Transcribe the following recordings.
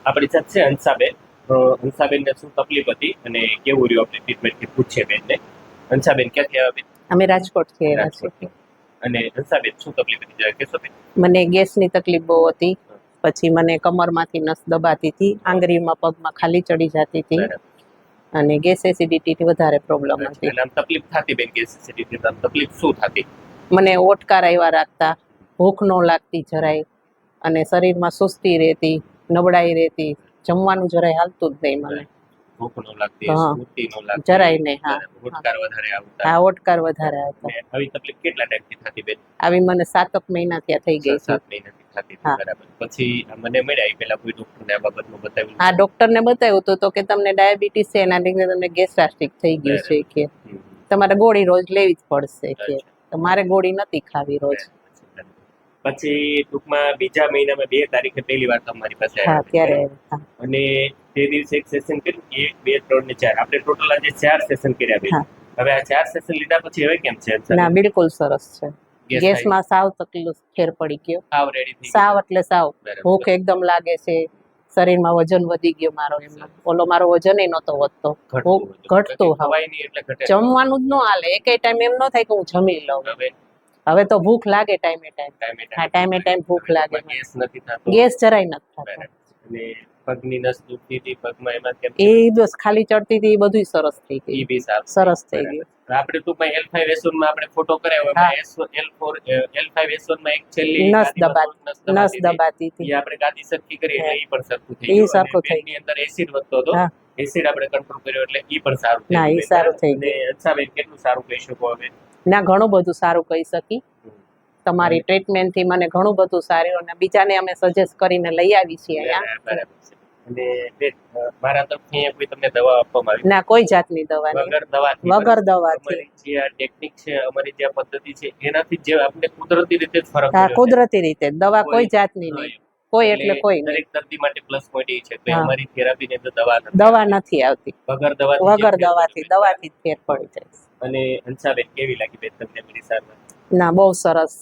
આપણી સાથે છે હંસાબેન. હંસાબેનને શું તકલીફ હતી અને કેવું રહ્યું આપણી ટ્રીટમેન્ટ પૂછીએ બેનને. હંસાબેન ક્યાંથી આવ્યા બેન? અમે રાજકોટથી આવ્યા રાજકોટથી. અને હંસાબેન શું તકલીફ હતી જરા કહેશો બેન? મને ગેસની તકલીફ બહુ હતી. પછી મને કમરમાંથી નસ દબાતી હતી, આંગળીમાં પગમાં ખાલી ચડી જતી હતી બરાબર. અને ગેસ એસિડિટી વધારે પ્રોબ્લેમ હતી. એટલે આમ તકલીફ થતી બેન ગેસ એસિડિટી આમ તકલીફ શું થતી? મને ઓટકાર આવ્યા રાખતા, ભૂખ ન લાગતી જરાય અને શરીરમાં સુસ્તી રહેતી, નબળાઈ રહેતી, જમવાનું જરાય હાલતું જ નહીં મને. ભૂખ ન લાગતી, હા. સ્ફૂર્તિ ન લાગતી, જરાય નહીં. હા, ઓડકાર વધારે આવતા. હા, ઓટકાર વધારે આવતા. અને આવી તકલીફ કેટલા ટાઈમથી થતી બેન? આવી મને 7 મહિના ત્યાં થઈ ગઈ છે. 7 મહિનાથી થતી હતી. હા. બરાબર. પછી મને મળ્યા પેલા કોઈ ડોક્ટરને આ બાબતમાં બતાવ્યું? હા, ડોક્ટરને બતાવ્યું હતું તો કે તમને ડાયાબિટીસ છે, એના લીધે તમને ગેસ્ટ્રાસ્ટિક થઈ ગયું છે કે તમારે ગોળી રોજ લેવી જ પડશે કે. તો મારે ગોળી નથી ખાવી રોજ. પછી ટૂંકમાં બીજા મહિનામાં 2 તારીખે પહેલી વાર તમારી પાસે હા, આવ્યા ત્યારે બરાબર? અને તે દિવસે એક સેશન કર્યું, 1 2 3 ને 4 આપણે ટોટલ આજે 4 સેશન કર્યા બેન. હા. હવે આ 4 સેશન લીધા પછી હવે કેમ છે? ના, બિલકુલ સરસ છે. ગેસ ગેસમાં સાવ તકલીફ ફેર પડી ગયો. સાવ રેડી થઈ સાવ એટલે સાવ. બરાબર. ભૂખ એકદમ લાગે છે. શરીરમાં વજન વધી ગયો મારો. ઓલો મારો વજન નહોતો વધતો, ઘટતું. ખવાય નહીં એટલે ઘટે. જમવાનું જ ન હાલે. એકેય ટાઈમ એમ ન થાય કે હું જમી લઉં. હવે તો ભૂખ લાગે ટાઈમે ટાઈમ. હા, ટાઈમે ટાઈમ ભૂખ લાગે. ગેસ નથી થતો. ગેસ જરાય નથી થતો. બરાબર. અને પગની નસ દુખતી હતી, પગમાં એમાં કેમ એ બસ ખાલી ચડતી હતી, એ બધું સરસ થઈ ઈ ગયું. બી સારું સરસ થઈ ગયું. આપણે ટૂંકમાં L5S1 માં આપણે ફોટો કરાવ્યો, હા. L5S1 માં એક છેલ્લી નસ દબાતી હતી. એ આપણે ગાદી સરખી કરી એટલે ઈ પણ સરખું થઈ ઈ ગયું. સરખું થઈ પેટની અંદર એસિડ વધતો હતો, હા. એસિડ આપણે કંટ્રોલ કર્યો એટલે ઈ પણ સારું થઈ ના, ગયું. ઈ સારું થઈ અને હંસાબેન કેટલું સારું કહી શકો હવે? ના, ઘણું બધું સારું કહી શકી. તમારી ટ્રીટમેન્ટથી મને ઘણું બધું સારું અને બીજાને અમે સજેસ્ટ કરીને લઈ આવી છીએ અહીંયા. બરાબર છે. અને બેન, મારા તરફથી અહીંયા કોઈ તમને દવા આપવામાં આવી? ના, કોઈ જાતની દવા નહીં. વગર દવાથી. વગર દવાથી. અમારી જે આ ટેકનિક છે, અમારી જે આ પદ્ધતિ છે, એનાથી જે આપણે કુદરતી રીતે જ ફરક હા, પડ્યો છે. કુદરતી રીતે દવા કોઈ જાતની નહીં. કોઈ એટલે કોઈ નહીં. દરેક દર્દી માટે પ્લસ પોઈન્ટ એ છે કે હા. અમારી થેરાપીની અંદર દવા નથી. દવા નથી આવતી. વગર દવાથી વગર જે ફેર દવાથી પડ્યો. દવાથી જ ફેર પડી જાય. અને હંસાબેન કેવી લાગી બેન તમને મારી સારવાર? ના, બહુ સરસ.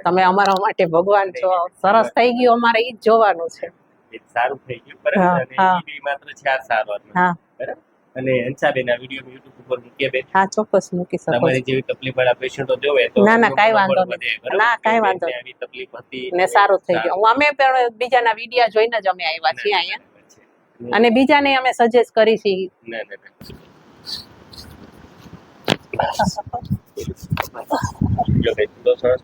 તમે અમારા માટે ભગવાન છો. સરસ થઈ ગયું, અમારે ઈ જ જોવાનું છે. સારું થઈ ગયું બરાબર. અને ઈ બી માત્ર 4 સારવાર. હા. બરાબર. અને હંસાબેન આ વિડીયો YouTube ઉપર મૂકીએ બેન. હા, ચોક્કસ મૂકી શકો. તમારી જેવી તકલીફ વાળા પેશન્ટો જોવે તો ના, ના, કાંઈ વાંધો નહીં. ના, કાંઈ વાંધો નહીં. આવી તકલીફ હતી ને સારું થઈ ગયું. અમે પણ બીજાના વિડિયા જોઈને જ અમે આવ્યા છીએ અહીંયા. અને બીજાને અમે સજેસ્ટ કરી છીએ. ના ના જો બેન, તો સરસ.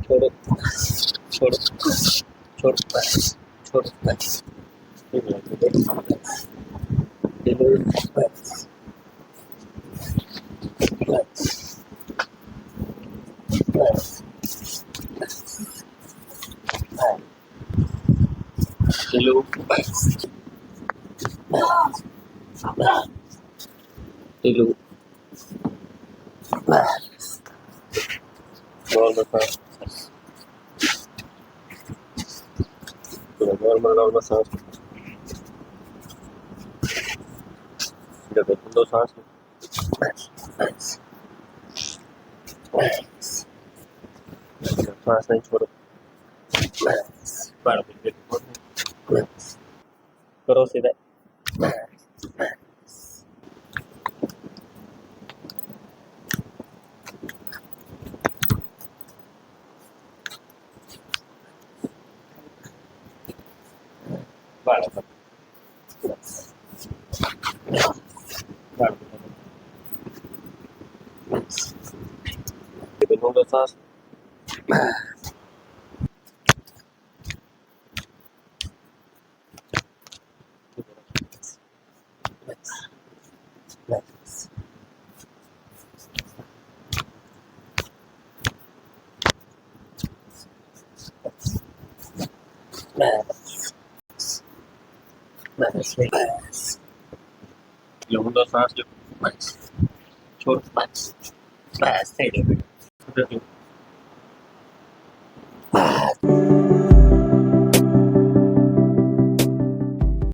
છોડો છોડો છોડો છોડો બસ. normal sauce. Yo que tú lo sabes. Más ahí छोड़ो. Para करो सीधा. Para. Segundo sauce. Segundo sauce. छोड़. बस થઈ ગયું.